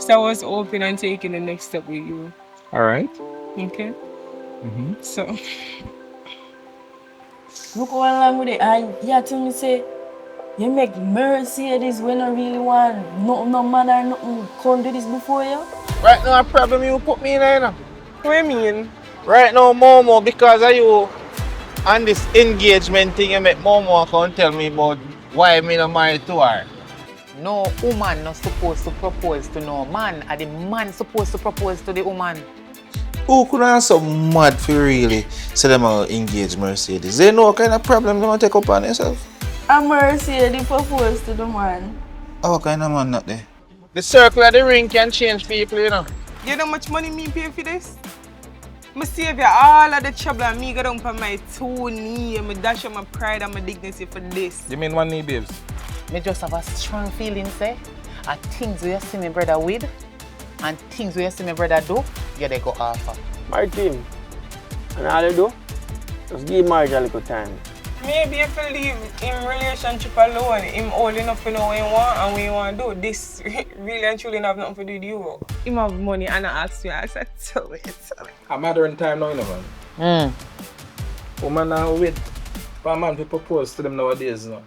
least I was open and taking the next step with you. All right. Okay? So, Look how long with it. And you tell me say, you make Mercedes when I really want nothing, no man or nothing come do this before you. Right now, a problem you put me in, you know. what do you mean? Right now, Momo, because of you and this engagement thing, you make Momo come tell me about why me not married to her. No woman not supposed to propose to no man, and the man supposed to propose to the woman. Who could have so mad for really say them engage Mercedes? They know what kind of problem they want to take up on themselves. And Mercedes proposed to the man. Oh, what kind of man not there? The circle of the ring can change people, you know. You know how much money me pay for this? I save you all of the trouble and me go down for my 2 knees and I dash on my pride and my dignity for this. You mean 1 knee, babes? Me just have a strong feeling, say, and things where you see me brother with, and things where you see me brother do, you they go offer. Martin, and all you do, just give marriage a little time. Maybe if you leave him relationship alone, him old enough to know what he want and what he want to do. This really and truly have nothing to do with you. Him have money and I ask you, I said, tell it. I'm modern time now, you know, man. Woman now wait for a man to propose to them nowadays, you know.